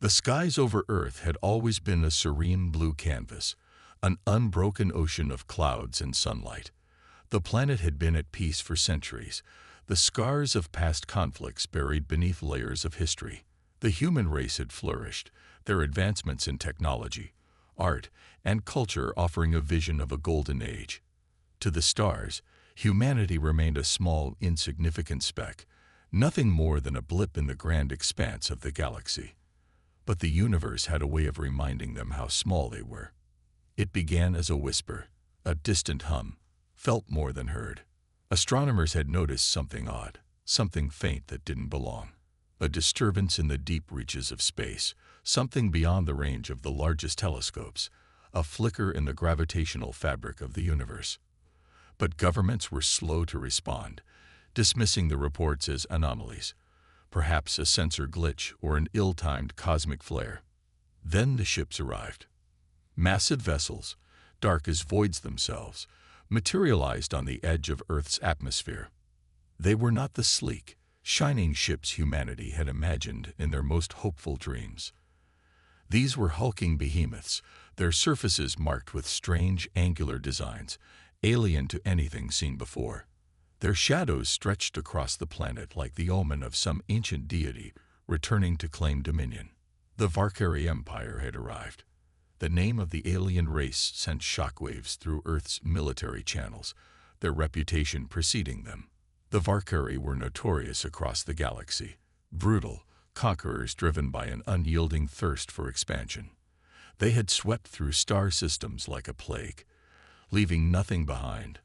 The skies over Earth had always been a serene blue canvas, an unbroken ocean of clouds and sunlight. The planet had been at peace for centuries, the scars of past conflicts buried beneath layers of history. The human race had flourished, their advancements in technology, art, and culture offering a vision of a golden age. To the stars, humanity remained a small, insignificant speck, nothing more than a blip in the grand expanse of the galaxy. But the universe had a way of reminding them how small they were. It began as a whisper, a distant hum, felt more than heard. Astronomers had noticed something odd, something faint that didn't belong. A disturbance in the deep reaches of space, something beyond the range of the largest telescopes, a flicker in the gravitational fabric of the universe. But governments were slow to respond, dismissing the reports as anomalies, perhaps a sensor glitch or an ill-timed cosmic flare. Then the ships arrived. Massive vessels, dark as voids themselves, materialized on the edge of Earth's atmosphere. They were not the sleek, shining ships humanity had imagined in their most hopeful dreams. These were hulking behemoths, their surfaces marked with strange, angular designs, alien to anything seen before. Their shadows stretched across the planet like the omen of some ancient deity returning to claim dominion. The Valkyrie Empire had arrived. The name of the alien race sent shockwaves through Earth's military channels, their reputation preceding them. The Valkyrie were notorious across the galaxy, brutal, conquerors driven by an unyielding thirst for expansion. They had swept through star systems like a plague, leaving nothing behind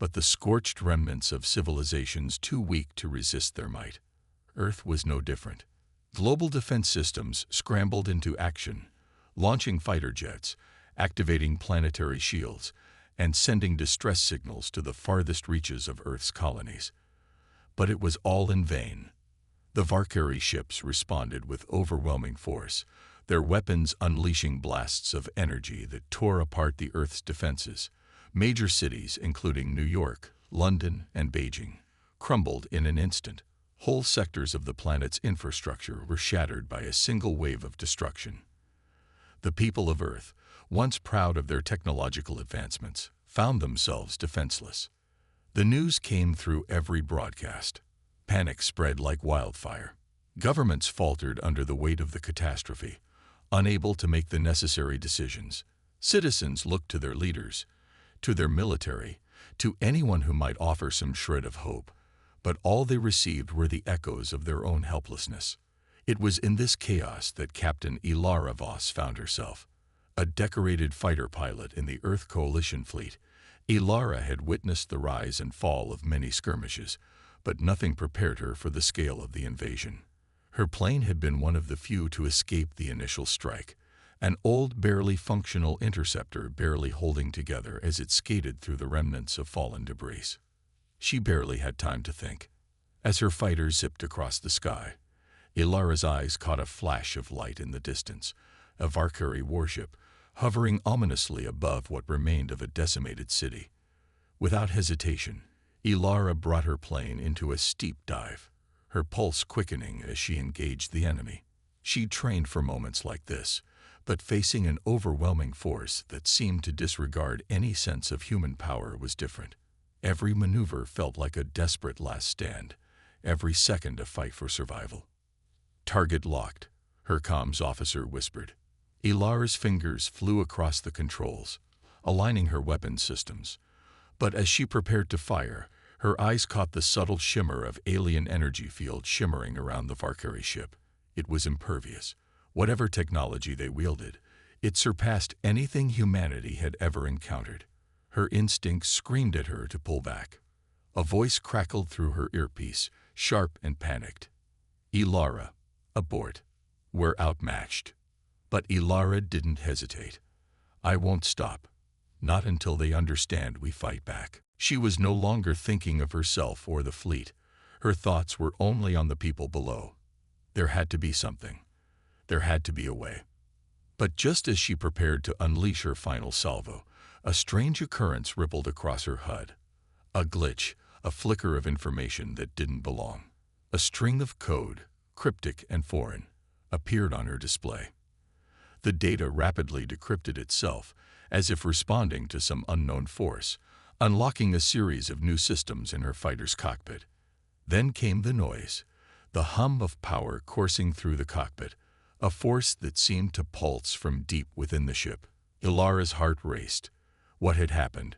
but the scorched remnants of civilizations too weak to resist their might. Earth was no different. Global defense systems scrambled into action, launching fighter jets, activating planetary shields, and sending distress signals to the farthest reaches of Earth's colonies. But it was all in vain. The Valkyrie ships responded with overwhelming force, their weapons unleashing blasts of energy that tore apart the Earth's defenses. Major cities, including New York, London, and Beijing, crumbled in an instant. Whole sectors of the planet's infrastructure were shattered by a single wave of destruction. The people of Earth, once proud of their technological advancements, found themselves defenseless. The news came through every broadcast. Panic spread like wildfire. Governments faltered under the weight of the catastrophe, unable to make the necessary decisions. Citizens looked to their leaders, to their military, to anyone who might offer some shred of hope, but all they received were the echoes of their own helplessness. It was in this chaos that Captain Ilara Voss found herself. A decorated fighter pilot in the Earth Coalition fleet, Ilara had witnessed the rise and fall of many skirmishes, but nothing prepared her for the scale of the invasion. Her plane had been one of the few to escape the initial strike, an old, barely functional interceptor barely holding together as it skated through the remnants of fallen debris. She barely had time to think. As her fighter zipped across the sky, Ilara's eyes caught a flash of light in the distance, a Valkyrie warship hovering ominously above what remained of a decimated city. Without hesitation, Ilara brought her plane into a steep dive, her pulse quickening as she engaged the enemy. She trained for moments like this, but facing an overwhelming force that seemed to disregard any sense of human power was different. Every maneuver felt like a desperate last stand, every second a fight for survival. "Target locked," her comms officer whispered. Ilara's fingers flew across the controls, aligning her weapon systems. But as she prepared to fire, her eyes caught the subtle shimmer of alien energy field shimmering around the Valkyrie ship. It was impervious. Whatever technology they wielded, it surpassed anything humanity had ever encountered. Her instincts screamed at her to pull back. A voice crackled through her earpiece, sharp and panicked. "Ilara, abort. We're outmatched." But Ilara didn't hesitate. "I won't stop. Not until they understand we fight back." She was no longer thinking of herself or the fleet. Her thoughts were only on the people below. There had to be something. There had to be a way. But just as she prepared to unleash her final salvo, a strange occurrence rippled across her HUD. A glitch, a flicker of information that didn't belong. A string of code, cryptic and foreign. appeared on her display. The data rapidly decrypted itself, as if responding to some unknown force, unlocking a series of new systems in her fighter's cockpit. Then came the noise, the hum of power coursing through the cockpit, a force that seemed to pulse from deep within the ship. Ilara's heart raced. What had happened?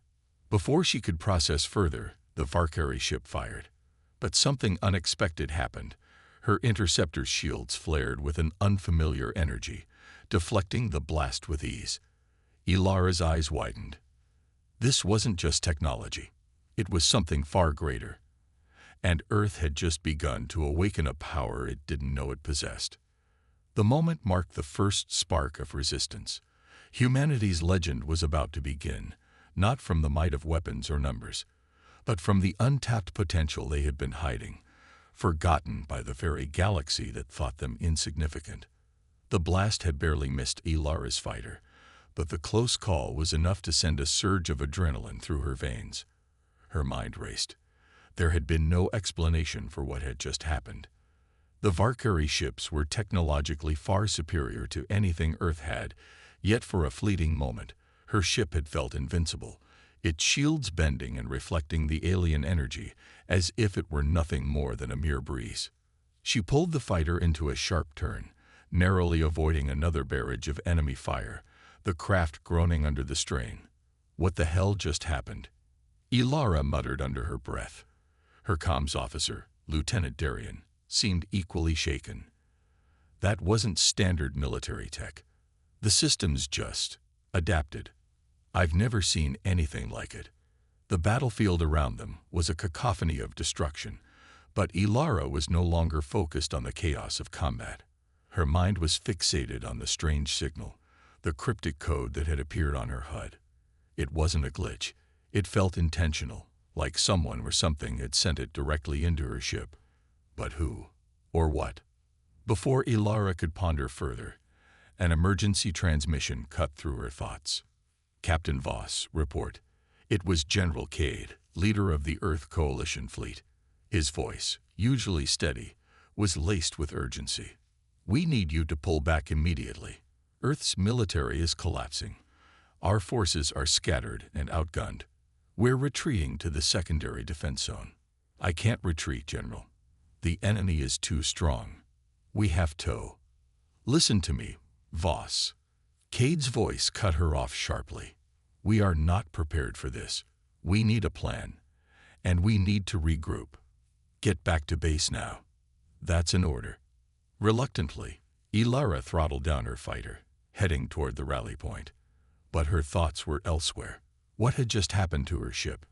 Before she could process further, the Valkyrie ship fired. But something unexpected happened. Her interceptor shields flared with an unfamiliar energy, deflecting the blast with ease. Ilara's eyes widened. This wasn't just technology. It was something far greater. And Earth had just begun to awaken a power it didn't know it possessed. The moment marked the first spark of resistance. Humanity's legend was about to begin, not from the might of weapons or numbers, but from the untapped potential they had been hiding, forgotten by the very galaxy that thought them insignificant. The blast had barely missed Ilara's fighter, but the close call was enough to send a surge of adrenaline through her veins. Her mind raced. There had been no explanation for what had just happened. The Valkyrie ships were technologically far superior to anything Earth had, yet for a fleeting moment, her ship had felt invincible, its shields bending and reflecting the alien energy as if it were nothing more than a mere breeze. She pulled the fighter into a sharp turn, narrowly avoiding another barrage of enemy fire, the craft groaning under the strain. What the hell just happened? Ilara muttered under her breath. Her comms officer, Lieutenant Darien, seemed equally shaken. That wasn't standard military tech. The systems just adapted. I've never seen anything like it. The battlefield around them was a cacophony of destruction, but Ilara was no longer focused on the chaos of combat. Her mind was fixated on the strange signal, the cryptic code that had appeared on her HUD. It wasn't a glitch. It felt intentional, like someone or something had sent it directly into her ship. But who? Or what? Before Ilara could ponder further, an emergency transmission cut through her thoughts. Captain Voss, report. It was General Cade, leader of the Earth Coalition fleet. His voice, usually steady, was laced with urgency. We need you to pull back immediately. Earth's military is collapsing. Our forces are scattered and outgunned. We're retreating to the secondary defense zone. I can't retreat, General. The enemy is too strong. We have to. Listen to me, Voss. Cade's voice cut her off sharply. We are not prepared for this. We need a plan. And we need to regroup. Get back to base now. That's an order. Reluctantly, Ilara throttled down her fighter, heading toward the rally point. But her thoughts were elsewhere. What had just happened to her ship?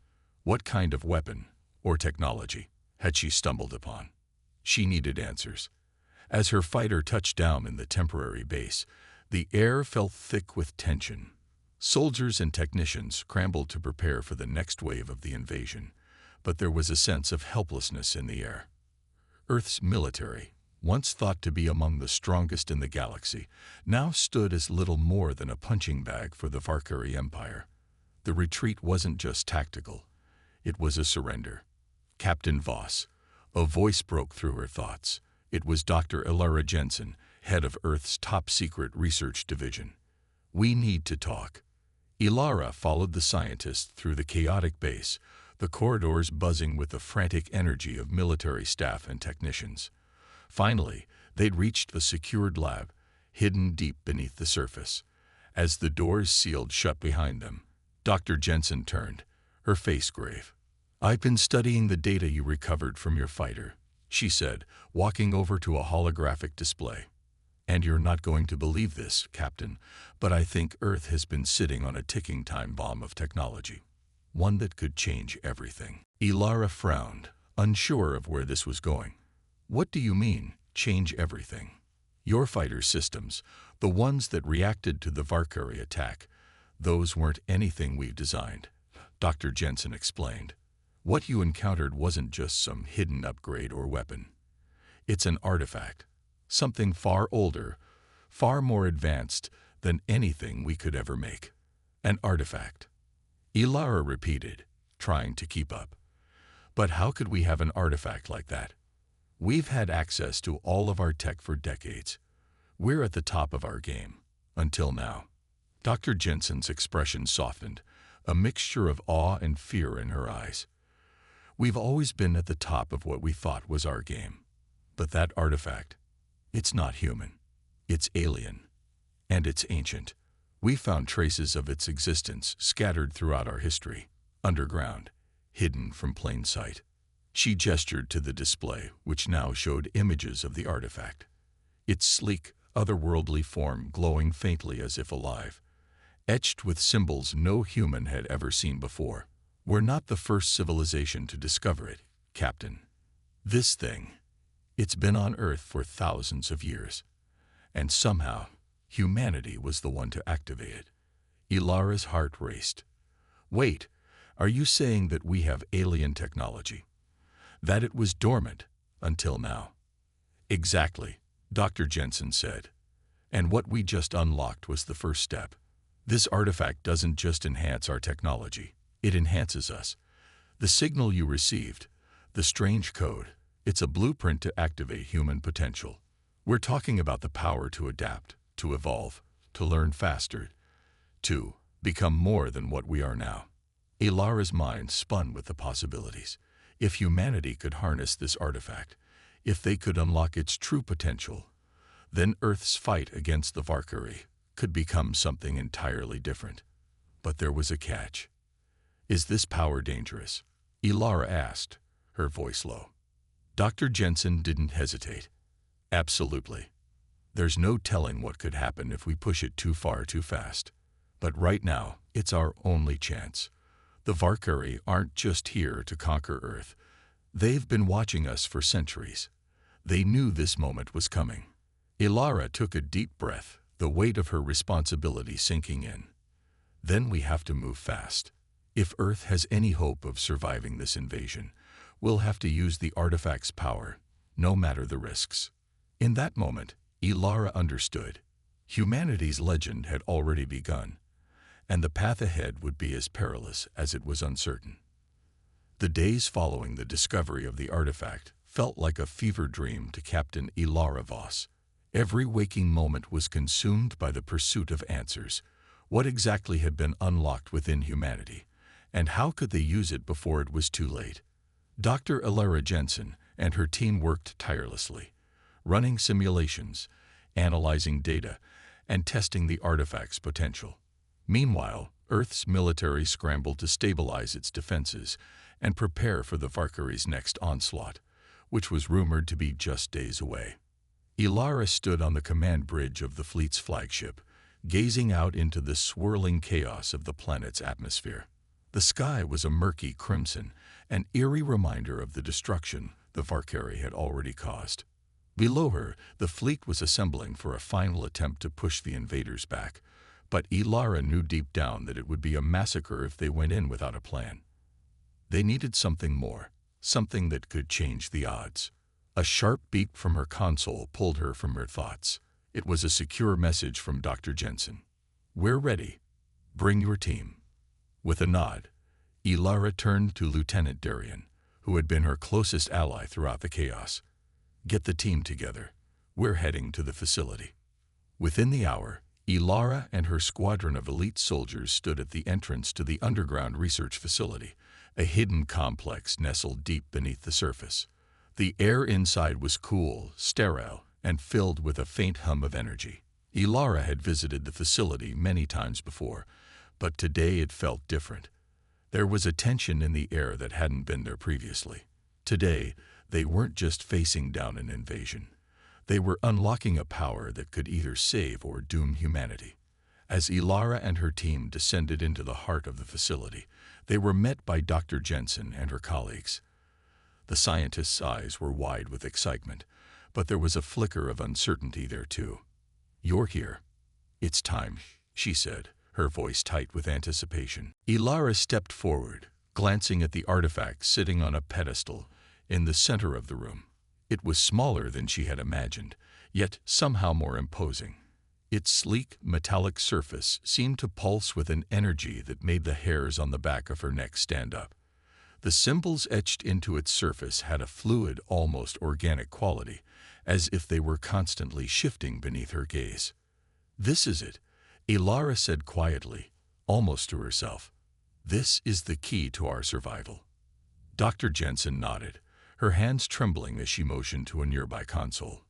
What kind of weapon, or technology, had she stumbled upon? She needed answers. As her fighter touched down in the temporary base, the air felt thick with tension. Soldiers and technicians scrambled to prepare for the next wave of the invasion, but there was a sense of helplessness in the air. Earth's military, once thought to be among the strongest in the galaxy, now stood as little more than a punching bag for the Valkyrie Empire. The retreat wasn't just tactical. It was a surrender. Captain Voss. A voice broke through her thoughts. It was Dr. Ilara Jensen, head of Earth's top-secret research division. We need to talk. Ilara followed the scientist through the chaotic base, the corridors buzzing with the frantic energy of military staff and technicians. Finally, they'd reached the secured lab, hidden deep beneath the surface. As the doors sealed shut behind them, Dr. Jensen turned, her face grave. I've been studying the data you recovered from your fighter, she said, walking over to a holographic display. And you're not going to believe this, Captain, but I think Earth has been sitting on a ticking time bomb of technology. One that could change everything. Ilara frowned, unsure of where this was going. What do you mean, change everything? Your fighter systems, the ones that reacted to the Valkyrie attack, those weren't anything we've designed, Dr. Jensen explained. What you encountered wasn't just some hidden upgrade or weapon. It's an artifact, something far older, far more advanced than anything we could ever make. An artifact. Ilara repeated, trying to keep up. But how could we have an artifact like that? We've had access to all of our tech for decades. We're at the top of our game. Until now. Dr. Jensen's expression softened, a mixture of awe and fear in her eyes. We've always been at the top of what we thought was our game. But that artifact, it's not human. It's alien. And it's ancient. We found traces of its existence scattered throughout our history, underground, hidden from plain sight. She gestured to the display, which now showed images of the artifact. Its sleek, otherworldly form glowing faintly as if alive, etched with symbols no human had ever seen before. We're not the first civilization to discover it, Captain. This thing, it's been on Earth for thousands of years. And somehow, humanity was the one to activate it. Ilara's heart raced. Wait, are you saying that we have alien technology? That it was dormant until now? Exactly, Dr. Jensen said. And what we just unlocked was the first step. This artifact doesn't just enhance our technology, it enhances us. The signal you received, the strange code, it's a blueprint to activate human potential. We're talking about the power to adapt, to evolve, to learn faster, to become more than what we are now. Ilara's mind spun with the possibilities. If humanity could harness this artifact, if they could unlock its true potential, then Earth's fight against the Valkyrie could become something entirely different. But there was a catch. Is this power dangerous? Ilara asked, her voice low. Dr. Jensen didn't hesitate. Absolutely. There's no telling what could happen if we push it too far too fast. But right now, it's our only chance. The Valkyrie aren't just here to conquer Earth. They've been watching us for centuries. They knew this moment was coming. Ilara took a deep breath, the weight of her responsibility sinking in. Then we have to move fast. If Earth has any hope of surviving this invasion, we'll have to use the artifact's power, no matter the risks. In that moment, Ilara understood. Humanity's legend had already begun, and the path ahead would be as perilous as it was uncertain. The days following the discovery of the artifact felt like a fever dream to Captain Ilara Voss. Every waking moment was consumed by the pursuit of answers. What exactly had been unlocked within humanity, and how could they use it before it was too late? Dr. Ilara Jensen and her team worked tirelessly, running simulations, analyzing data, and testing the artifact's potential. Meanwhile, Earth's military scrambled to stabilize its defenses and prepare for the Valkyrie's next onslaught, which was rumored to be just days away. Ilara stood on the command bridge of the fleet's flagship, gazing out into the swirling chaos of the planet's atmosphere. The sky was a murky crimson, an eerie reminder of the destruction the Valkyrie had already caused. Below her, the fleet was assembling for a final attempt to push the invaders back, but Ilara knew deep down that it would be a massacre if they went in without a plan. They needed something more, something that could change the odds. A sharp beep from her console pulled her from her thoughts. It was a secure message from Dr. Jensen. We're ready. Bring your team. With a nod, Ilara turned to Lieutenant Darien, who had been her closest ally throughout the chaos. Get the team together. We're heading to the facility. Within the hour, Ilara and her squadron of elite soldiers stood at the entrance to the underground research facility, a hidden complex nestled deep beneath the surface. The air inside was cool, sterile, and filled with a faint hum of energy. Ilara had visited the facility many times before, but today it felt different. There was a tension in the air that hadn't been there previously. Today, they weren't just facing down an invasion. They were unlocking a power that could either save or doom humanity. As Ilara and her team descended into the heart of the facility, they were met by Dr. Jensen and her colleagues. The scientist's eyes were wide with excitement, but there was a flicker of uncertainty there too. You're here. It's time, she said, her voice tight with anticipation. Ilara stepped forward, glancing at the artifact sitting on a pedestal in the center of the room. It was smaller than she had imagined, yet somehow more imposing. Its sleek, metallic surface seemed to pulse with an energy that made the hairs on the back of her neck stand up. The symbols etched into its surface had a fluid, almost organic quality, as if they were constantly shifting beneath her gaze. "This is it," Ilara said quietly, almost to herself. "This is the key to our survival." Dr. Jensen nodded, her hands trembling as she motioned to a nearby console.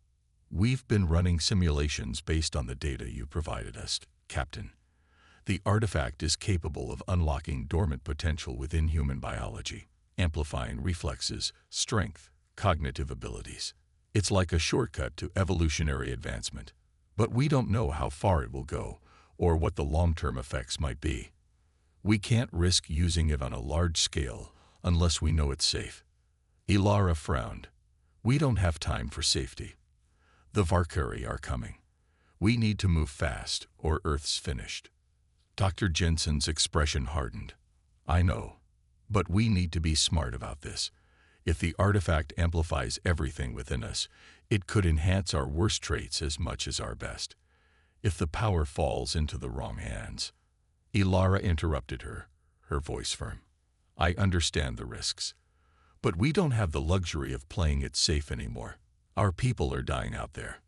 "We've been running simulations based on the data you provided us, Captain. The artifact is capable of unlocking dormant potential within human biology, amplifying reflexes, strength, cognitive abilities. It's like a shortcut to evolutionary advancement. But we don't know how far it will go, or what the long-term effects might be. We can't risk using it on a large scale unless we know it's safe." Ilara frowned. "We don't have time for safety. The Valkyrie are coming. We need to move fast, or Earth's finished." Dr. Jensen's expression hardened. "I know. But we need to be smart about this. If the artifact amplifies everything within us, it could enhance our worst traits as much as our best. If the power falls into the wrong hands—" Ilara interrupted her, her voice firm. "I understand the risks. But we don't have the luxury of playing it safe anymore. Our people are dying out there.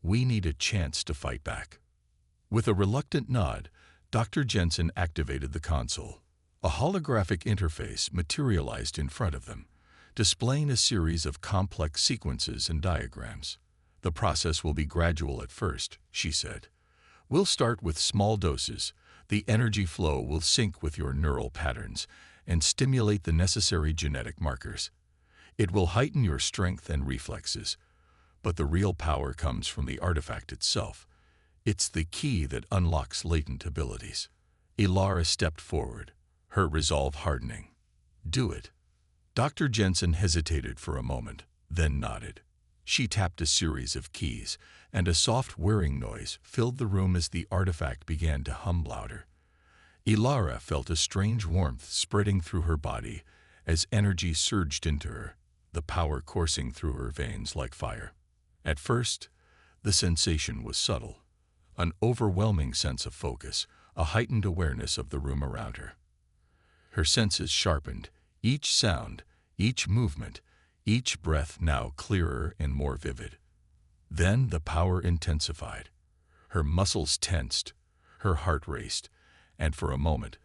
We need a chance to fight back." With a reluctant nod, Dr. Jensen activated the console. A holographic interface materialized in front of them, displaying a series of complex sequences and diagrams. "The process will be gradual at first," she said. "We'll start with small doses. The energy flow will sync with your neural patterns and stimulate the necessary genetic markers. It will heighten your strength and reflexes. But the real power comes from the artifact itself. It's the key that unlocks latent abilities." Ilara stepped forward, her resolve hardening. "Do it." Dr. Jensen hesitated for a moment, then nodded. She tapped a series of keys, and a soft whirring noise filled the room as the artifact began to hum louder. Ilara felt a strange warmth spreading through her body as energy surged into her, the power coursing through her veins like fire. At first, the sensation was subtle, an overwhelming sense of focus, a heightened awareness of the room around her. Her senses sharpened, each sound, each movement, each breath now clearer and more vivid. Then the power intensified. Her muscles tensed, her heart raced, and for a moment,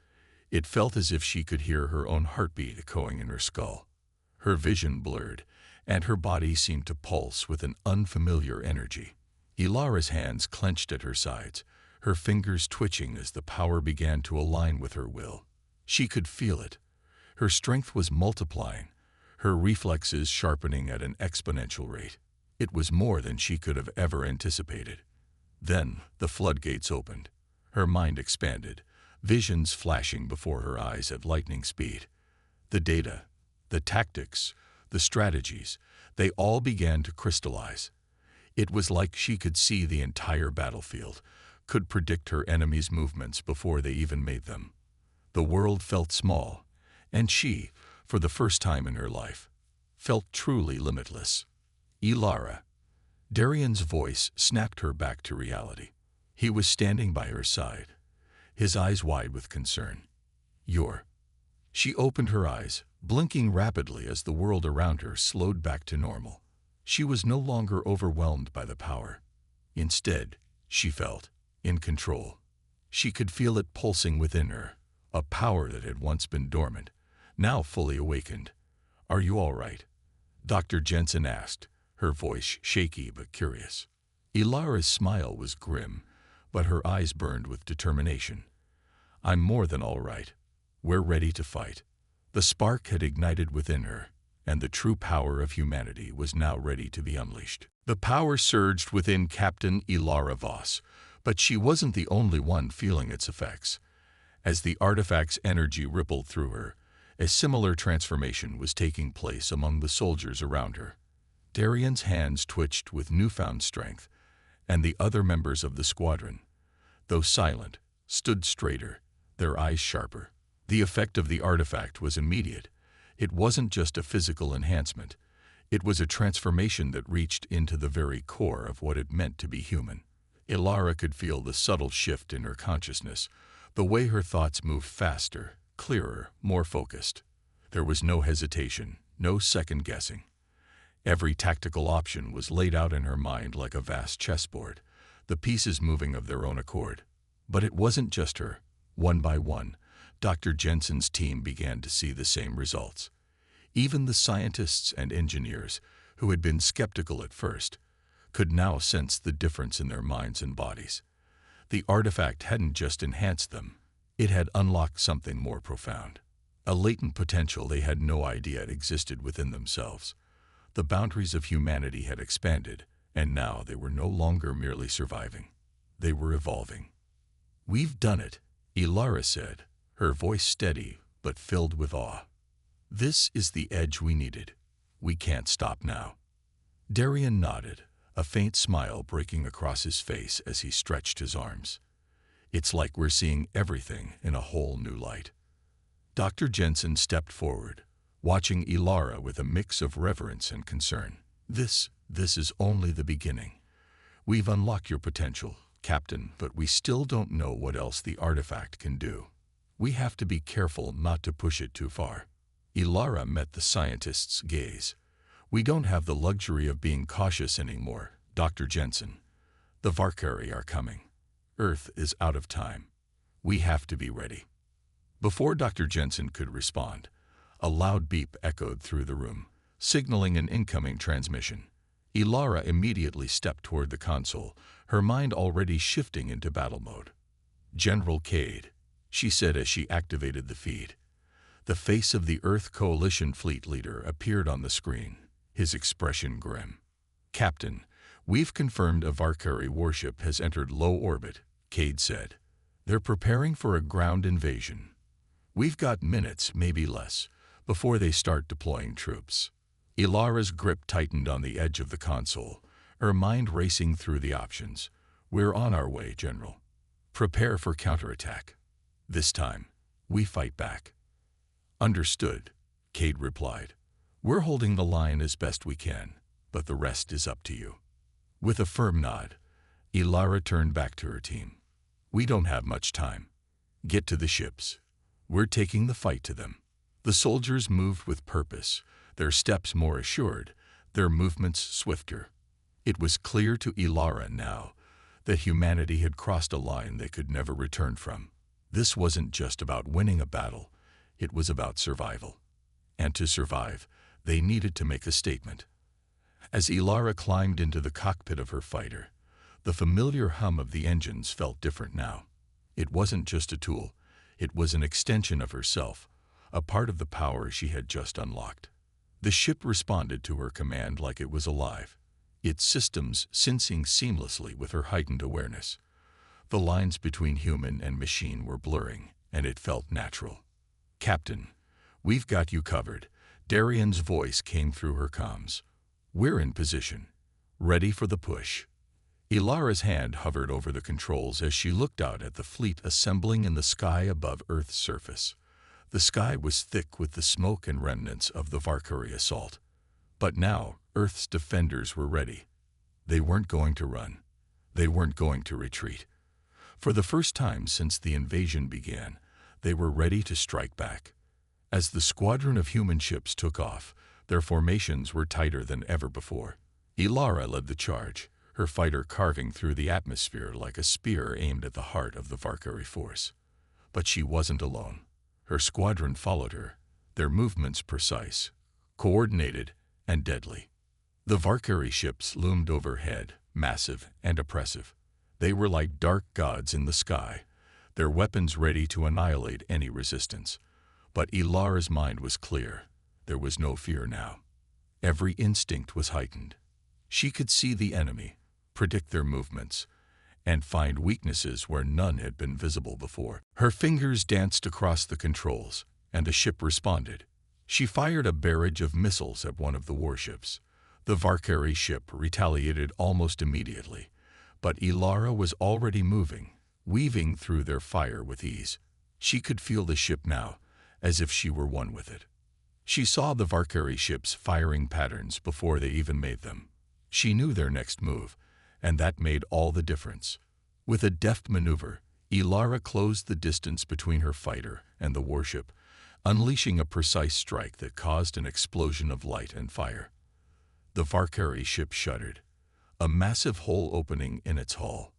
it felt as if she could hear her own heartbeat echoing in her skull. Her vision blurred, and her body seemed to pulse with an unfamiliar energy. Ilara's hands clenched at her sides, her fingers twitching as the power began to align with her will. She could feel it. Her strength was multiplying, her reflexes sharpening at an exponential rate. It was more than she could have ever anticipated. Then the floodgates opened. Her mind expanded, visions flashing before her eyes at lightning speed. The data, the tactics, the strategies, they all began to crystallize. It was like she could see the entire battlefield, could predict her enemies' movements before they even made them. The world felt small, and she, for the first time in her life, felt truly limitless. "Ilara." Darian's voice snapped her back to reality. He was standing by her side, his eyes wide with concern. "You're—" She opened her eyes, blinking rapidly as the world around her slowed back to normal. She was no longer overwhelmed by the power. Instead, she felt in control. She could feel it pulsing within her, a power that had once been dormant, now fully awakened. "Are you all right?" Dr. Jensen asked, her voice shaky but curious. Ilara's smile was grim, but her eyes burned with determination. "I'm more than all right. We're ready to fight." The spark had ignited within her, and the true power of humanity was now ready to be unleashed. The power surged within Captain Ilara Voss, but she wasn't the only one feeling its effects. As the artifact's energy rippled through her, a similar transformation was taking place among the soldiers around her. Darian's hands twitched with newfound strength, and the other members of the squadron, though silent, stood straighter, their eyes sharper. The effect of the artifact was immediate. It wasn't just a physical enhancement. It was a transformation that reached into the very core of what it meant to be human. Ilara could feel the subtle shift in her consciousness, the way her thoughts moved faster, clearer, more focused. There was no hesitation, no second guessing. Every tactical option was laid out in her mind like a vast chessboard, the pieces moving of their own accord. But it wasn't just her. One by one, Dr. Jensen's team began to see the same results. Even the scientists and engineers, who had been skeptical at first, could now sense the difference in their minds and bodies. The artifact hadn't just enhanced them, it had unlocked something more profound. A latent potential they had no idea existed within themselves. The boundaries of humanity had expanded, and now they were no longer merely surviving. They were evolving. "We've done it," Ilara said, her voice steady but filled with awe. "This is the edge we needed. We can't stop now." Darian nodded, a faint smile breaking across his face as he stretched his arms. "It's like we're seeing everything in a whole new light." Dr. Jensen stepped forward, watching Ilara with a mix of reverence and concern. This is only the beginning. We've unlocked your potential, Captain, but we still don't know what else the artifact can do. We have to be careful not to push it too far." Ilara met the scientist's gaze. "We don't have the luxury of being cautious anymore, Dr. Jensen. The Valkyrie are coming. Earth is out of time. We have to be ready." Before Dr. Jensen could respond, a loud beep echoed through the room, signaling an incoming transmission. Ilara immediately stepped toward the console, her mind already shifting into battle mode. "General Cade," she said as she activated the feed. The face of the Earth Coalition fleet leader appeared on the screen, his expression grim. "Captain, we've confirmed a Valkyrie warship has entered low orbit," Cade said. "They're preparing for a ground invasion. We've got minutes, maybe less, before they start deploying troops." Ilara's grip tightened on the edge of the console, her mind racing through the options. "We're on our way, General. Prepare for counterattack. This time, we fight back." "Understood," Cade replied. "We're holding the line as best we can, but the rest is up to you." With a firm nod, Ilara turned back to her team. "We don't have much time. Get to the ships. We're taking the fight to them." The soldiers moved with purpose, their steps more assured, their movements swifter. It was clear to Ilara now that humanity had crossed a line they could never return from. This wasn't just about winning a battle, it was about survival. And to survive, they needed to make a statement. As Ilara climbed into the cockpit of her fighter, the familiar hum of the engines felt different now. It wasn't just a tool, it was an extension of herself, a part of the power she had just unlocked. The ship responded to her command like it was alive, its systems syncing seamlessly with her heightened awareness. The lines between human and machine were blurring, and it felt natural. "Captain, we've got you covered," Darian's voice came through her comms. "We're in position, ready for the push." Ilara's hand hovered over the controls as she looked out at the fleet assembling in the sky above Earth's surface. The sky was thick with the smoke and remnants of the Valkyrie assault. But now, Earth's defenders were ready. They weren't going to run. They weren't going to retreat. For the first time since the invasion began, they were ready to strike back. As the squadron of human ships took off, their formations were tighter than ever before. Ilara led the charge, her fighter carving through the atmosphere like a spear aimed at the heart of the Valkyrie force. But she wasn't alone. Her squadron followed her, their movements precise, coordinated, and deadly. The Valkyrie ships loomed overhead, massive and oppressive. They were like dark gods in the sky, their weapons ready to annihilate any resistance. But Ilara's mind was clear. There was no fear now. Every instinct was heightened. She could see the enemy, predict their movements, and find weaknesses where none had been visible before. Her fingers danced across the controls, and the ship responded. She fired a barrage of missiles at one of the warships. The Valkyrie ship retaliated almost immediately, but Ilara was already moving, weaving through their fire with ease. She could feel the ship now, as if she were one with it. She saw the Valkyrie ships firing patterns before they even made them. She knew their next move, and that made all the difference. With a deft maneuver, Ilara closed the distance between her fighter and the warship, unleashing a precise strike that caused an explosion of light and fire. The Valkyrie ship shuddered, a massive hole opening in its hull.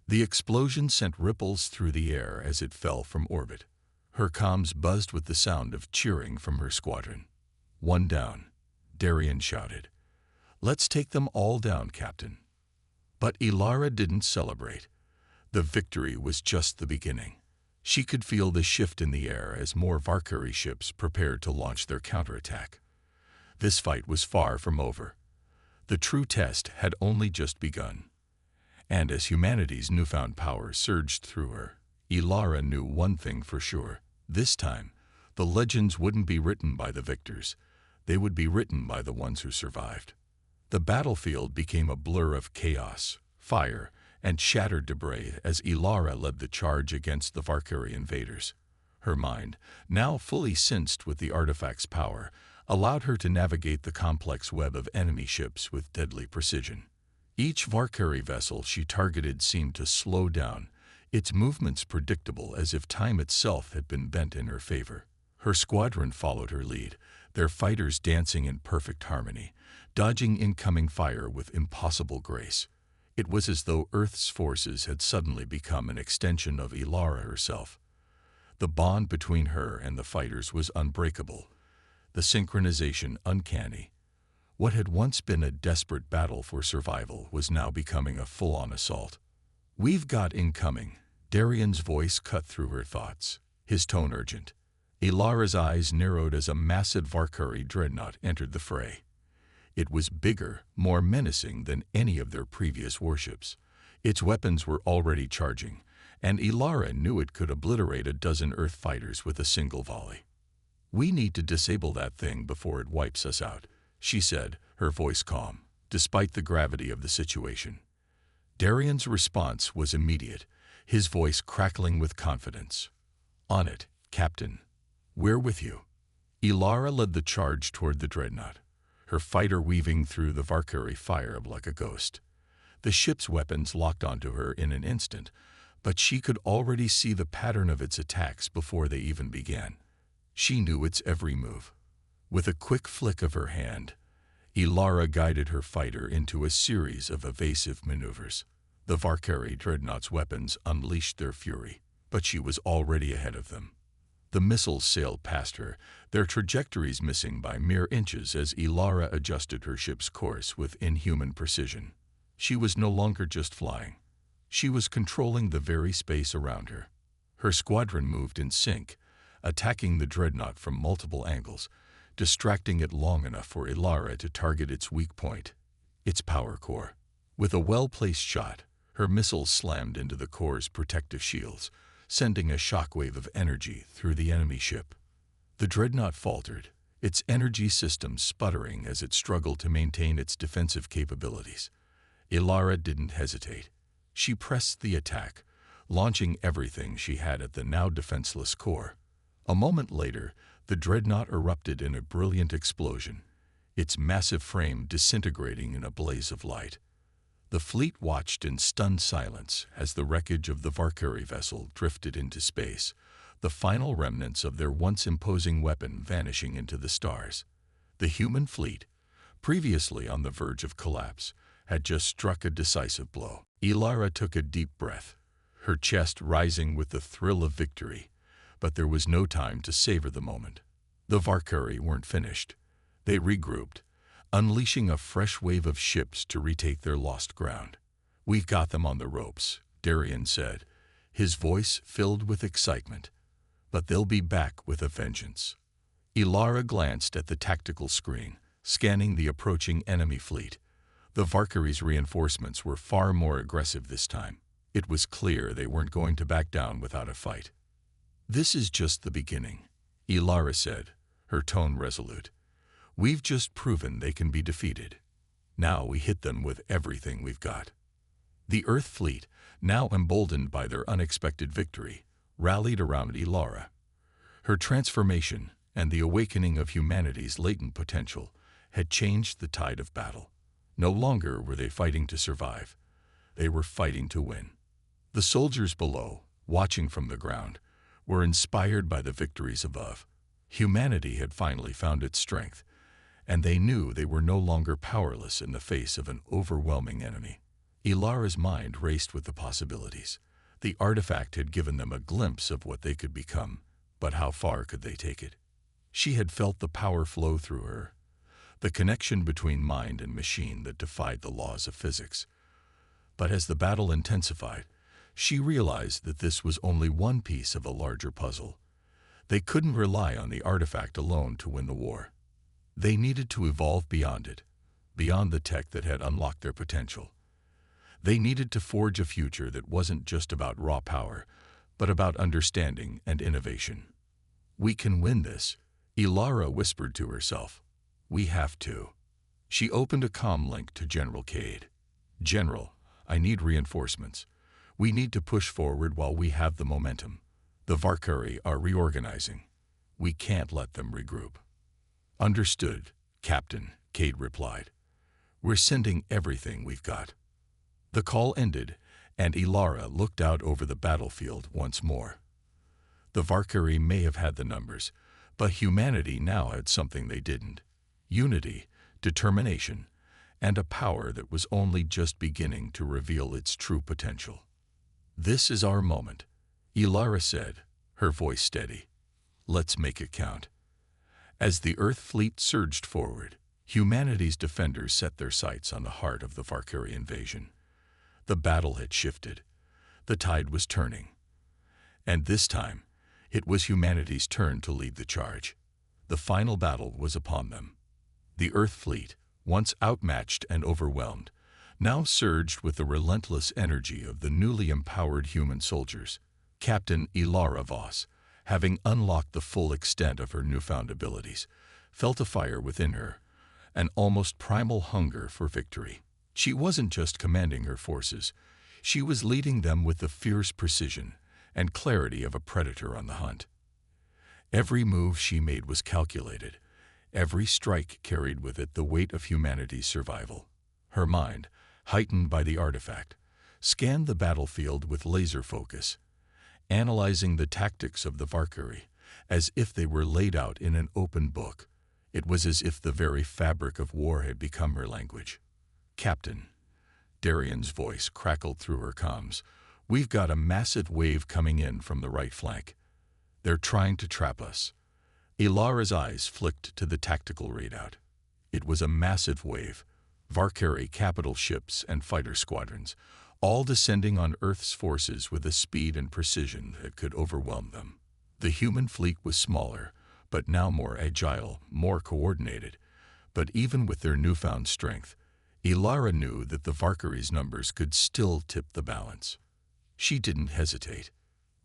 The explosion sent ripples through the air as it fell from orbit. Her comms buzzed with the sound of cheering from her squadron. "One down," Darien shouted. "Let's take them all down, Captain." But Ilara didn't celebrate. The victory was just the beginning. She could feel the shift in the air as more Valkyrie ships prepared to launch their counterattack. This fight was far from over. The true test had only just begun. And as humanity's newfound power surged through her, Ilara knew one thing for sure. This time, the legends wouldn't be written by the victors. They would be written by the ones who survived. The battlefield became a blur of chaos, fire, and shattered debris as Ilara led the charge against the Valkyrie invaders. Her mind, now fully sensed with the artifact's power, allowed her to navigate the complex web of enemy ships with deadly precision. Each Valkyrie vessel she targeted seemed to slow down, its movements predictable as if time itself had been bent in her favor. Her squadron followed her lead, their fighters dancing in perfect harmony, dodging incoming fire with impossible grace. It was as though Earth's forces had suddenly become an extension of Ilara herself. The bond between her and the fighters was unbreakable, the synchronization uncanny. What had once been a desperate battle for survival was now becoming a full-on assault. "We've got incoming," Darien's voice cut through her thoughts, his tone urgent. Ilara's eyes narrowed as a massive Valkyrie dreadnought entered the fray. It was bigger, more menacing than any of their previous warships. Its weapons were already charging, and Ilara knew it could obliterate a dozen Earth fighters with a single volley. "We need to disable that thing before it wipes us out," she said, her voice calm, despite the gravity of the situation. Darien's response was immediate, his voice crackling with confidence. "On it, Captain. We're with you." Ilara led the charge toward the dreadnought, her fighter weaving through the Valkyrie fire like a ghost. The ship's weapons locked onto her in an instant, but she could already see the pattern of its attacks before they even began. She knew its every move. With a quick flick of her hand, Ilara guided her fighter into a series of evasive maneuvers. The Valkyrie dreadnought's weapons unleashed their fury, but she was already ahead of them. The missiles sailed past her, their trajectories missing by mere inches as Ilara adjusted her ship's course with inhuman precision. She was no longer just flying. She was controlling the very space around her. Her squadron moved in sync, attacking the dreadnought from multiple angles, distracting it long enough for Ilara to target its weak point, its power core. With a well-placed shot, her missiles slammed into the core's protective shields, sending a shockwave of energy through the enemy ship. The dreadnought faltered, its energy system sputtering as it struggled to maintain its defensive capabilities. Ilara didn't hesitate. She pressed the attack, launching everything she had at the now defenseless core. A moment later, the dreadnought erupted in a brilliant explosion, its massive frame disintegrating in a blaze of light. The fleet watched in stunned silence as the wreckage of the Valkyrie vessel drifted into space, the final remnants of their once imposing weapon vanishing into the stars. The human fleet, previously on the verge of collapse, had just struck a decisive blow. Ilara took a deep breath, her chest rising with the thrill of victory, but there was no time to savor the moment. The Valkyrie weren't finished. They regrouped, unleashing a fresh wave of ships to retake their lost ground. "We've got them on the ropes," Darien said, his voice filled with excitement. "But they'll be back with a vengeance." Ilara glanced at the tactical screen, scanning the approaching enemy fleet. The Valkyrie's reinforcements were far more aggressive this time. It was clear they weren't going to back down without a fight. "This is just the beginning," Ilara said, her tone resolute. "We've just proven they can be defeated. Now we hit them with everything we've got." The Earth fleet, now emboldened by their unexpected victory, rallied around Ilara. Her transformation and the awakening of humanity's latent potential had changed the tide of battle. No longer were they fighting to survive. They were fighting to win. The soldiers below, watching from the ground, were inspired by the victories above. Humanity had finally found its strength, and they knew they were no longer powerless in the face of an overwhelming enemy. Ilara's mind raced with the possibilities. The artifact had given them a glimpse of what they could become, but how far could they take it? She had felt the power flow through her, the connection between mind and machine that defied the laws of physics. But as the battle intensified, she realized that this was only one piece of a larger puzzle. They couldn't rely on the artifact alone to win the war. They needed to evolve beyond it, beyond the tech that had unlocked their potential. They needed to forge a future that wasn't just about raw power, but about understanding and innovation. "We can win this," Ilara whispered to herself. "We have to." She opened a comm link to General Cade. "General, I need reinforcements. We need to push forward while we have the momentum. The Valkyrie are reorganizing. We can't let them regroup." "Understood, Captain," Cade replied. "We're sending everything we've got." The call ended, and Ilara looked out over the battlefield once more. The Valkyrie may have had the numbers, but humanity now had something they didn't: unity, determination, and a power that was only just beginning to reveal its true potential. "This is our moment," Ilara said, her voice steady. "Let's make it count." As the Earth fleet surged forward, humanity's defenders set their sights on the heart of the Valkyrie invasion. The battle had shifted. The tide was turning. And this time, it was humanity's turn to lead the charge. The final battle was upon them. The Earth fleet, once outmatched and overwhelmed, now surged with the relentless energy of the newly empowered human soldiers. Captain Ilara Voss, having unlocked the full extent of her newfound abilities, felt a fire within her, an almost primal hunger for victory. She wasn't just commanding her forces, she was leading them with the fierce precision and clarity of a predator on the hunt. Every move she made was calculated. Every strike carried with it the weight of humanity's survival. Her mind, heightened by the artifact, scanned the battlefield with laser focus, analyzing the tactics of the Valkyrie as if they were laid out in an open book. It was as if the very fabric of war had become her language. "Captain," Darian's voice crackled through her comms, "we've got a massive wave coming in from the right flank. They're trying to trap us." Ilara's eyes flicked to the tactical readout. It was a massive wave, Valkyrie capital ships and fighter squadrons, all descending on Earth's forces with a speed and precision that could overwhelm them. The human fleet was smaller, but now more agile, more coordinated. But even with their newfound strength, Ilara knew that the Valkyrie's numbers could still tip the balance. She didn't hesitate.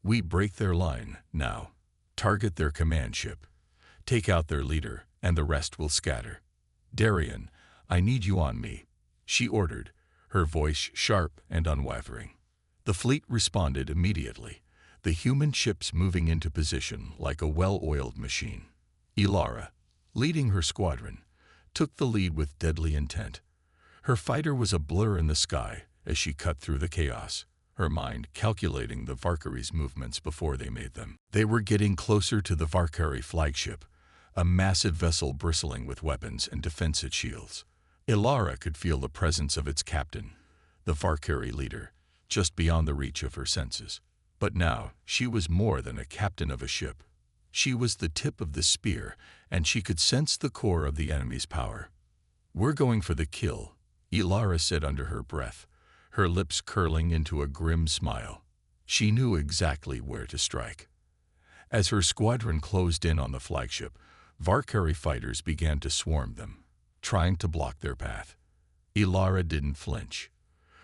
"We break their line now. Target their command ship. Take out their leader, and the rest will scatter. Darian, I need you on me," she ordered, her voice sharp and unwavering. The fleet responded immediately, the human ships moving into position like a well-oiled machine. Ilara, leading her squadron, took the lead with deadly intent. Her fighter was a blur in the sky as she cut through the chaos, her mind calculating the Valkyrie's movements before they made them. They were getting closer to the Valkyrie flagship, a massive vessel bristling with weapons and defensive shields. Ilara could feel the presence of its captain, the Valkyrie leader, just beyond the reach of her senses. But now she was more than a captain of a ship. She was the tip of the spear, and she could sense the core of the enemy's power. "We're going for the kill," Ilara said under her breath, her lips curling into a grim smile. She knew exactly where to strike. As her squadron closed in on the flagship, Valkyrie fighters began to swarm them, trying to block their path. Ilara didn't flinch.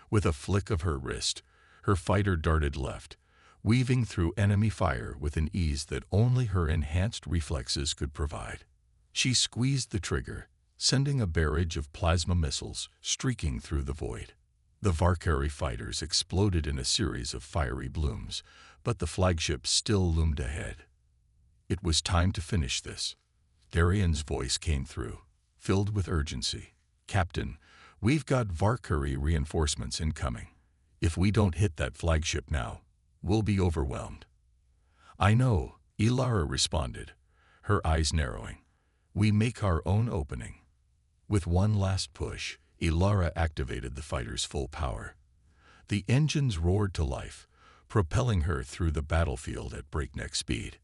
With a flick of her wrist, her fighter darted left, weaving through enemy fire with an ease that only her enhanced reflexes could provide. She squeezed the trigger, sending a barrage of plasma missiles streaking through the void. The Valkyrie fighters exploded in a series of fiery blooms, but the flagship still loomed ahead. It was time to finish this. Darian's voice came through, filled with urgency. "Captain, we've got Valkyrie reinforcements incoming. If we don't hit that flagship now, we'll be overwhelmed." "I know," Ilara responded, her eyes narrowing. "We make our own opening." With one last push, Ilara activated the fighter's full power. The engines roared to life, propelling her through the battlefield at breakneck speed.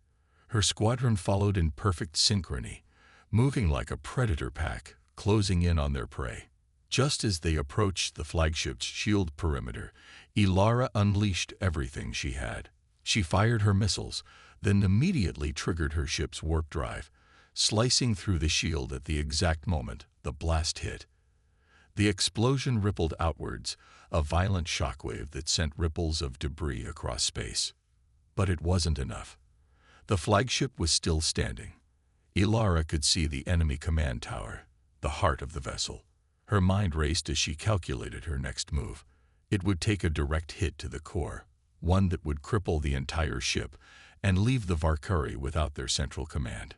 Her squadron followed in perfect synchrony, moving like a predator pack, closing in on their prey. Just as they approached the flagship's shield perimeter, Ilara unleashed everything she had. She fired her missiles, then immediately triggered her ship's warp drive, slicing through the shield at the exact moment the blast hit. The explosion rippled outwards, a violent shockwave that sent ripples of debris across space. But it wasn't enough. The flagship was still standing. Ilara could see the enemy command tower, the heart of the vessel. Her mind raced as she calculated her next move. It would take a direct hit to the core, one that would cripple the entire ship and leave the Valkyrie without their central command.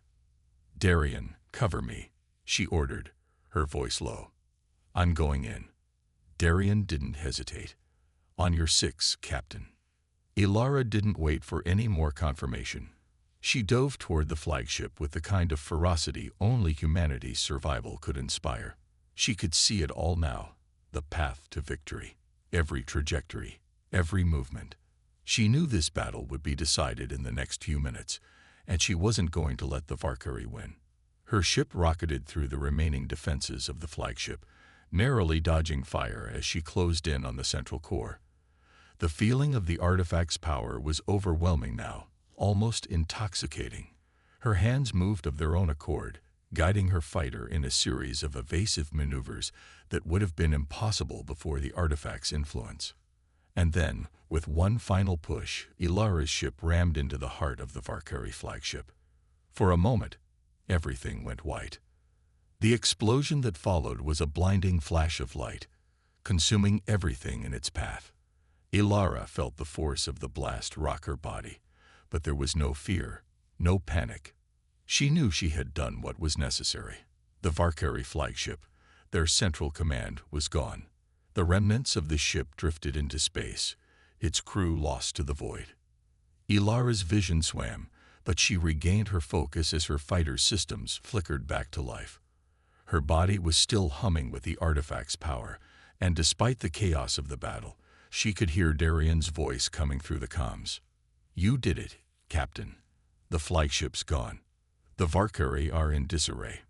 "Darien, cover me," she ordered, her voice low. "I'm going in." Darien didn't hesitate. "On your six, Captain." Ilara didn't wait for any more confirmation. She dove toward the flagship with the kind of ferocity only humanity's survival could inspire. She could see it all now, the path to victory, every trajectory, every movement. She knew this battle would be decided in the next few minutes, and she wasn't going to let the Valkyrie win. Her ship rocketed through the remaining defenses of the flagship, narrowly dodging fire as she closed in on the central core. The feeling of the artifact's power was overwhelming now, almost intoxicating. Her hands moved of their own accord, guiding her fighter in a series of evasive maneuvers that would have been impossible before the artifact's influence. And then, with one final push, Ilara's ship rammed into the heart of the Valkyrie flagship. For a moment, everything went white. The explosion that followed was a blinding flash of light, consuming everything in its path. Ilara felt the force of the blast rock her body, but there was no fear, no panic. She knew she had done what was necessary. The Valkyrie flagship, their central command, was gone. The remnants of the ship drifted into space, its crew lost to the void. Ilara's vision swam, but she regained her focus as her fighter's systems flickered back to life. Her body was still humming with the artifact's power, and despite the chaos of the battle, she could hear Darien's voice coming through the comms. "You did it, Captain. The flagship's gone. The Valkyrie are in disarray."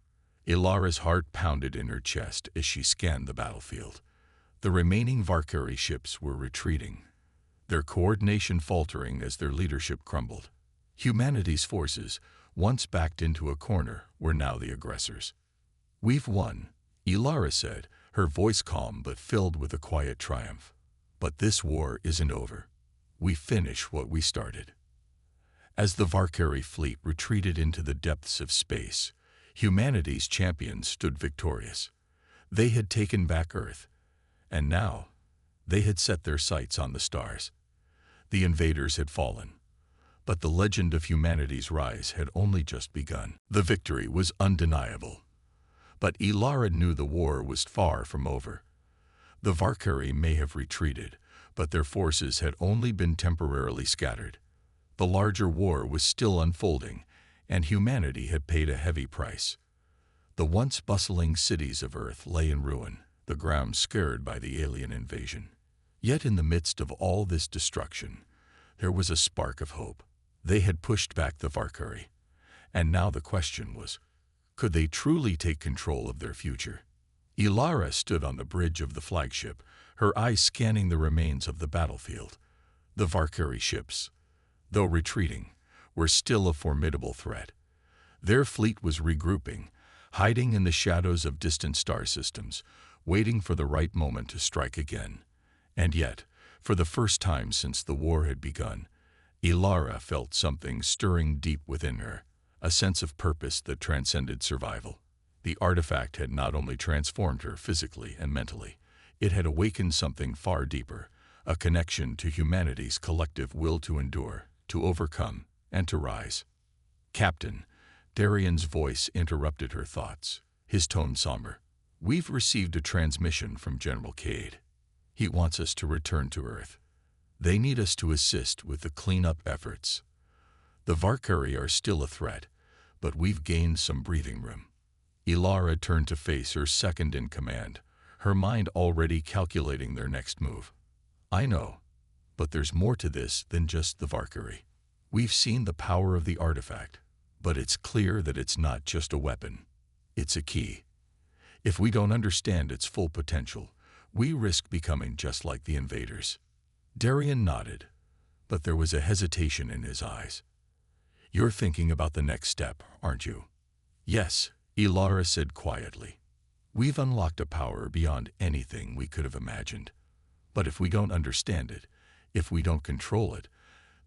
Ilara's heart pounded in her chest as she scanned the battlefield. The remaining Valkyrie ships were retreating, their coordination faltering as their leadership crumbled. Humanity's forces, once backed into a corner, were now the aggressors. "We've won," Ilara said, her voice calm but filled with a quiet triumph. "But this war isn't over. We finish what we started." As the Valkyrie fleet retreated into the depths of space, humanity's champions stood victorious. They had taken back Earth, and now they had set their sights on the stars. The invaders had fallen, but the legend of humanity's rise had only just begun. The victory was undeniable, but Ilara knew the war was far from over. The Valkyrie may have retreated, but their forces had only been temporarily scattered. The larger war was still unfolding, and humanity had paid a heavy price. The once bustling cities of Earth lay in ruin, the ground scarred by the alien invasion. Yet in the midst of all this destruction, there was a spark of hope. They had pushed back the Valkyrie, and now the question was, could they truly take control of their future? Ilara stood on the bridge of the flagship, her eyes scanning the remains of the battlefield. The Valkyrie ships, though retreating, were still a formidable threat. Their fleet was regrouping, hiding in the shadows of distant star systems, waiting for the right moment to strike again. And yet, for the first time since the war had begun, Ilara felt something stirring deep within her, a sense of purpose that transcended survival. The artifact had not only transformed her physically and mentally, it had awakened something far deeper, a connection to humanity's collective will to endure, to overcome, and to rise. "Captain," Darien's voice interrupted her thoughts, his tone somber. "We've received a transmission from General Cade. He wants us to return to Earth. They need us to assist with the cleanup efforts. The Valkyrie are still a threat, but we've gained some breathing room." Ilara turned to face her second-in-command, her mind already calculating their next move. I know, but there's more to this than just the Valkyrie. We've seen the power of the artifact, but it's clear that it's not just a weapon. It's a key. If we don't understand its full potential, we risk becoming just like the invaders. Darian nodded, but there was a hesitation in his eyes. You're thinking about the next step, aren't you? Yes, Ilara said quietly. We've unlocked a power beyond anything we could have imagined. But if we don't understand it, if we don't control it,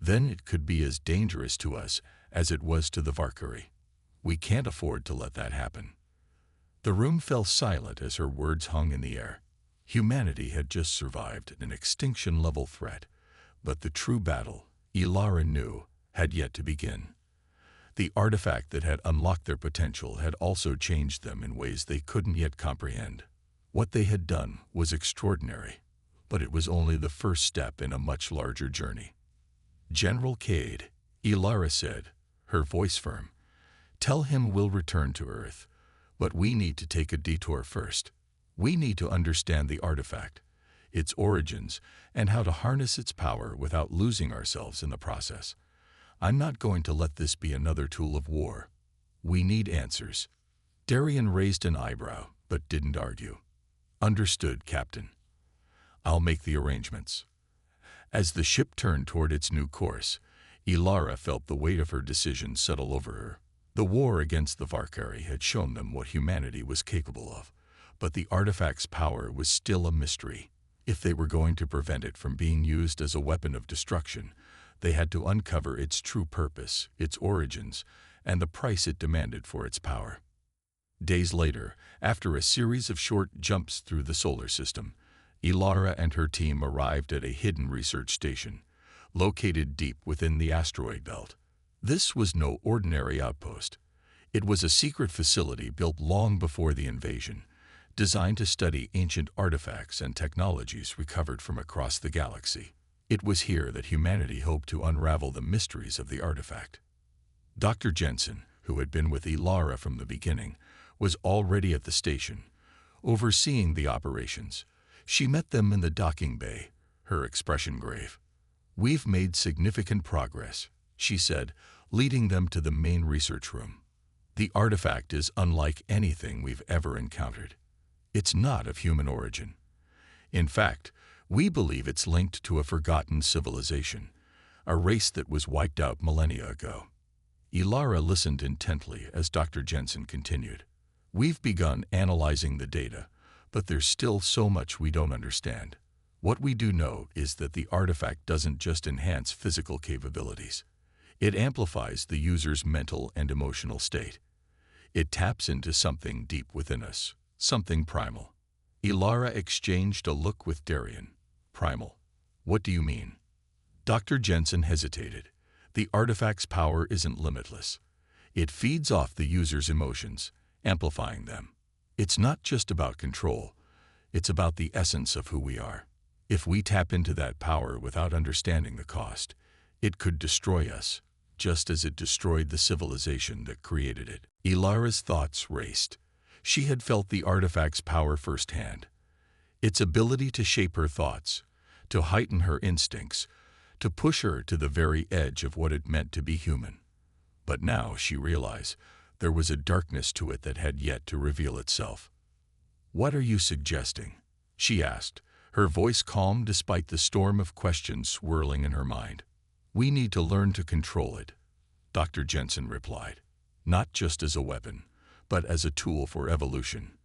then it could be as dangerous to us as it was to the Valkyrie. We can't afford to let that happen. The room fell silent as her words hung in the air. Humanity had just survived an extinction-level threat, but the true battle, Ilara knew, had yet to begin. The artifact that had unlocked their potential had also changed them in ways they couldn't yet comprehend. What they had done was extraordinary, but it was only the first step in a much larger journey. General Cade, Ilara said, her voice firm, tell him we'll return to Earth, but we need to take a detour first. We need to understand the artifact, its origins, and how to harness its power without losing ourselves in the process. I'm not going to let this be another tool of war. We need answers. Darian raised an eyebrow, but didn't argue. Understood, Captain. I'll make the arrangements. As the ship turned toward its new course, Ilara felt the weight of her decision settle over her. The war against the Valkyrie had shown them what humanity was capable of, but the artifact's power was still a mystery. If they were going to prevent it from being used as a weapon of destruction, they had to uncover its true purpose, its origins, and the price it demanded for its power. Days later, after a series of short jumps through the solar system, Ilara and her team arrived at a hidden research station, located deep within the asteroid belt. This was no ordinary outpost. It was a secret facility built long before the invasion, designed to study ancient artifacts and technologies recovered from across the galaxy. It was here that humanity hoped to unravel the mysteries of the artifact. Dr. Jensen, who had been with Ilara from the beginning, was already at the station, overseeing the operations. She met them in the docking bay, her expression grave. We've made significant progress, she said, leading them to the main research room. The artifact is unlike anything we've ever encountered. It's not of human origin. In fact, we believe it's linked to a forgotten civilization, a race that was wiped out millennia ago. Ilara listened intently as Dr. Jensen continued. We've begun analyzing the data, but there's still so much we don't understand. What we do know is that the artifact doesn't just enhance physical capabilities. It amplifies the user's mental and emotional state. It taps into something deep within us, something primal. Ilara exchanged a look with Darian. Primal. What do you mean? Dr. Jensen hesitated. The artifact's power isn't limitless. It feeds off the user's emotions, amplifying them. It's not just about control. It's about the essence of who we are. If we tap into that power without understanding the cost, it could destroy us, just as it destroyed the civilization that created it. Ilara's thoughts raced. She had felt the artifact's power firsthand. Its ability to shape her thoughts, to heighten her instincts, to push her to the very edge of what it meant to be human. But now she realized there was a darkness to it that had yet to reveal itself. "What are you suggesting?" she asked, her voice calm despite the storm of questions swirling in her mind. "We need to learn to control it," Dr. Jensen replied. "Not just as a weapon, but as a tool for evolution.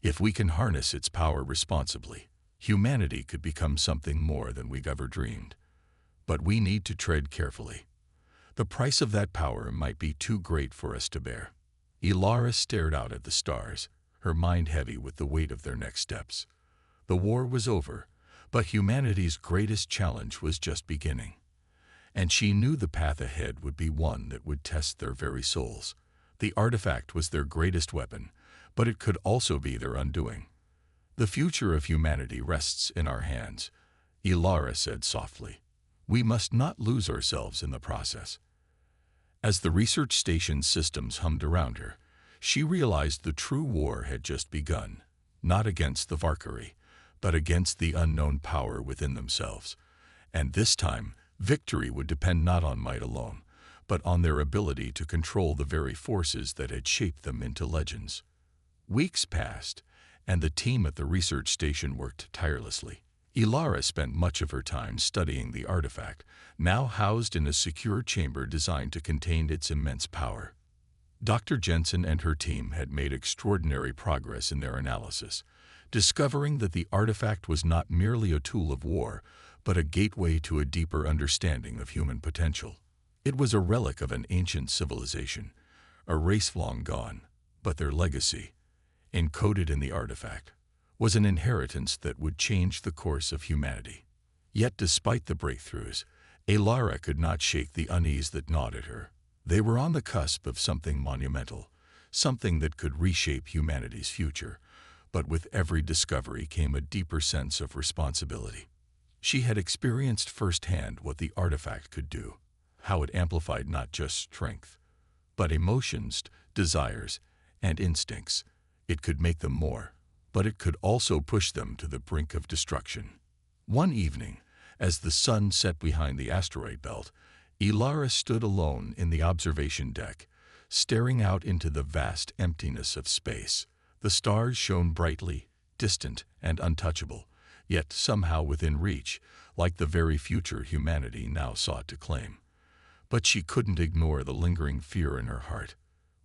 If we can harness its power responsibly, humanity could become something more than we've ever dreamed. But we need to tread carefully. The price of that power might be too great for us to bear." Ilara stared out at the stars, her mind heavy with the weight of their next steps. The war was over, but humanity's greatest challenge was just beginning. And she knew the path ahead would be one that would test their very souls. The artifact was their greatest weapon, but it could also be their undoing. "The future of humanity rests in our hands," Ilara said softly. "We must not lose ourselves in the process." As the research station's systems hummed around her, She realized the true war had just begun, not against the Valkyrie, but against the unknown power within themselves. And this time, victory would depend not on might alone, but on their ability to control the very forces that had shaped them into legends. Weeks passed, and the team at the research station worked tirelessly. Ilara spent much of her time studying the artifact, now housed in a secure chamber designed to contain its immense power. Dr. Jensen and her team had made extraordinary progress in their analysis, discovering that the artifact was not merely a tool of war, but a gateway to a deeper understanding of human potential. It was a relic of an ancient civilization, a race long gone, but their legacy, encoded in the artifact, was an inheritance that would change the course of humanity. Yet despite the breakthroughs, Ilara could not shake the unease that gnawed at her. They were on the cusp of something monumental, something that could reshape humanity's future, but with every discovery came a deeper sense of responsibility. She had experienced firsthand what the artifact could do, how it amplified not just strength, but emotions, desires, and instincts. It could make them more, but it could also push them to the brink of destruction. One evening, as the sun set behind the asteroid belt, Ilara stood alone in the observation deck, staring out into the vast emptiness of space. The stars shone brightly, distant and untouchable, yet somehow within reach, like the very future humanity now sought to claim. But she couldn't ignore the lingering fear in her heart.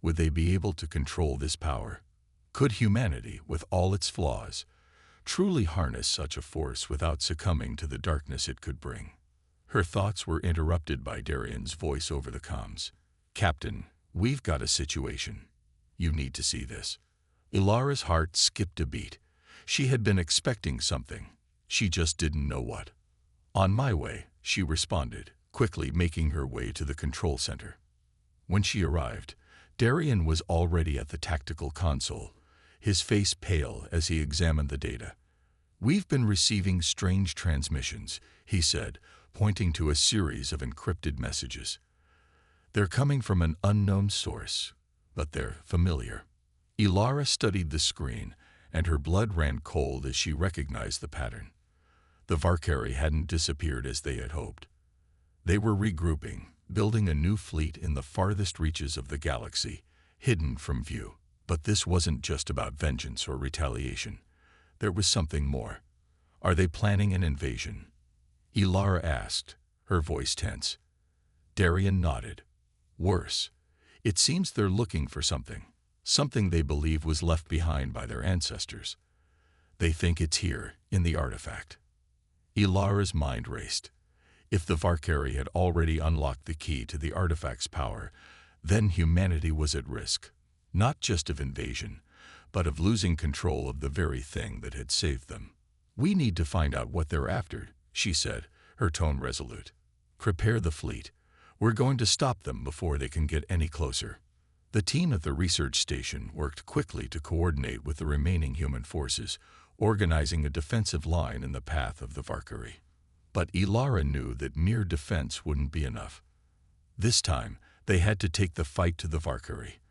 Would they be able to control this power? Could humanity, with all its flaws, truly harness such a force without succumbing to the darkness it could bring? Her thoughts were interrupted by Darian's voice over the comms. "Captain, we've got a situation. You need to see this." Ilara's heart skipped a beat. She had been expecting something. She just didn't know what. "On my way," she responded, quickly making her way to the control center. When she arrived, Darian was already at the tactical console, his face pale as he examined the data. "We've been receiving strange transmissions," he said, pointing to a series of encrypted messages. "They're coming from an unknown source, but they're familiar." Ilara studied the screen, and her blood ran cold as she recognized the pattern. The Valkyrie hadn't disappeared as they had hoped. They were regrouping, building a new fleet in the farthest reaches of the galaxy, hidden from view. But this wasn't just about vengeance or retaliation. There was something more. "Are they planning an invasion?" Ilara asked, her voice tense. Darian nodded. "Worse. It seems they're looking for something they believe was left behind by their ancestors. They think it's here, in the artifact." Ilara's mind raced. If the Valkyrie had already unlocked the key to the artifact's power, then humanity was at risk, not just of invasion, but of losing control of the very thing that had saved them. "We need to find out what they're after," she said, her tone resolute. "Prepare the fleet. We're going to stop them before they can get any closer." The team at the research station worked quickly to coordinate with the remaining human forces, organizing a defensive line in the path of the Valkyrie. But Ilara knew that mere defense wouldn't be enough. This time, they had to take the fight to the Valkyrie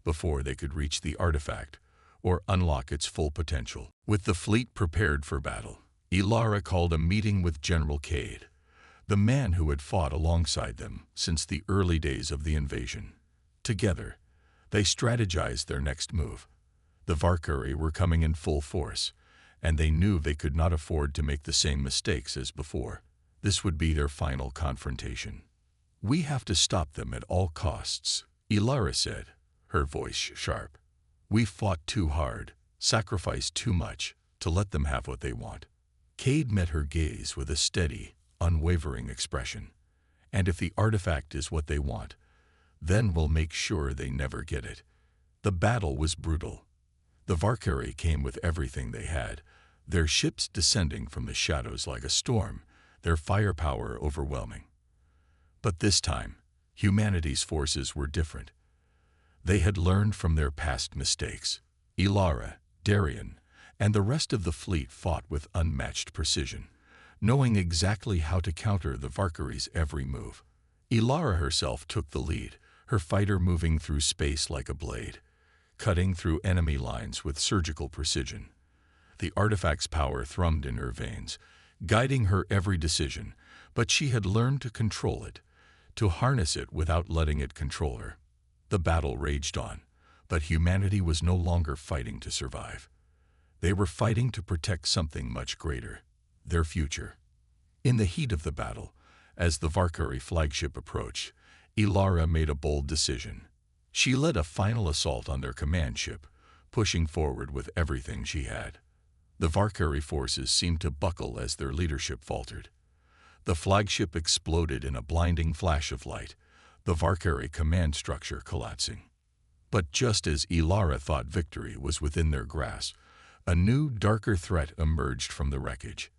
before they could reach the artifact or unlock its full potential. With the fleet prepared for battle, Ilara called a meeting with General Cade, the man who had fought alongside them since the early days of the invasion. Together, they strategized their next move. The Valkyrie were coming in full force, and they knew they could not afford to make the same mistakes as before. This would be their final confrontation. "We have to stop them at all costs," Ilara said, her voice sharp. "We've fought too hard, sacrificed too much, to let them have what they want." Cade met her gaze with a steady, unwavering expression. "And if the artifact is what they want, then we'll make sure they never get it." The battle was brutal. The Valkyrie came with everything they had, their ships descending from the shadows like a storm, their firepower overwhelming. But this time, humanity's forces were different. They had learned from their past mistakes. Ilara, Darian, and the rest of the fleet fought with unmatched precision, knowing exactly how to counter the Valkyrie's every move. Ilara herself took the lead, her fighter moving through space like a blade, cutting through enemy lines with surgical precision. The artifact's power thrummed in her veins, guiding her every decision, but she had learned to control it, to harness it without letting it control her. The battle raged on, but humanity was no longer fighting to survive. They were fighting to protect something much greater, their future. In the heat of the battle, as the Valkyrie flagship approached, Ilara made a bold decision. She led a final assault on their command ship, pushing forward with everything she had. The Valkyrie forces seemed to buckle as their leadership faltered. The flagship exploded in a blinding flash of light, the Valkyrie command structure collapsing. But just as Ilara thought victory was within their grasp, a new, darker threat emerged from the wreckage.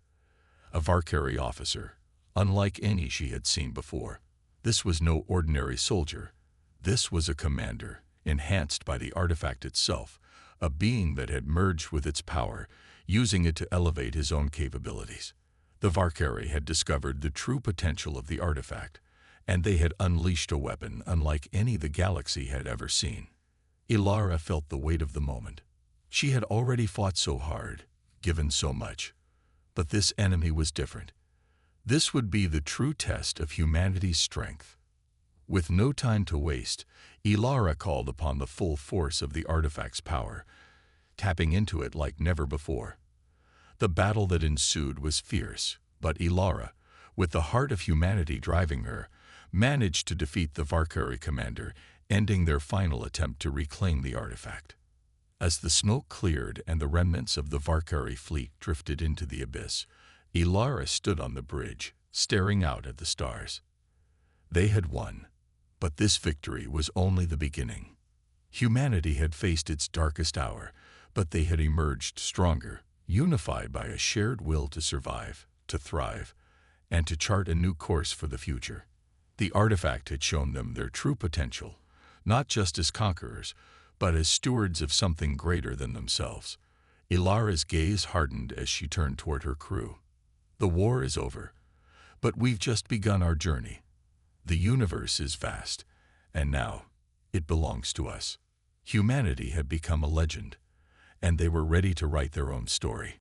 A Valkyrie officer, unlike any she had seen before. This was no ordinary soldier. This was a commander, enhanced by the artifact itself, a being that had merged with its power, using it to elevate his own capabilities. The Valkyrie had discovered the true potential of the artifact, and they had unleashed a weapon unlike any the galaxy had ever seen. Ilara felt the weight of the moment. She had already fought so hard, given so much. But this enemy was different. This would be the true test of humanity's strength. With no time to waste, Ilara called upon the full force of the artifact's power, tapping into it like never before. The battle that ensued was fierce, but Ilara, with the heart of humanity driving her, managed to defeat the Valkyrie commander, ending their final attempt to reclaim the artifact. As the smoke cleared and the remnants of the Valkyrie fleet drifted into the abyss, Ilara stood on the bridge, staring out at the stars. They had won, but this victory was only the beginning. Humanity had faced its darkest hour, but they had emerged stronger, unified by a shared will to survive, to thrive, and to chart a new course for the future. The artifact had shown them their true potential, not just as conquerors, but as stewards of something greater than themselves. Ilara's gaze hardened as she turned toward her crew. The war is over, but we've just begun our journey. The universe is vast, and now it belongs to us. Humanity had become a legend, and they were ready to write their own story.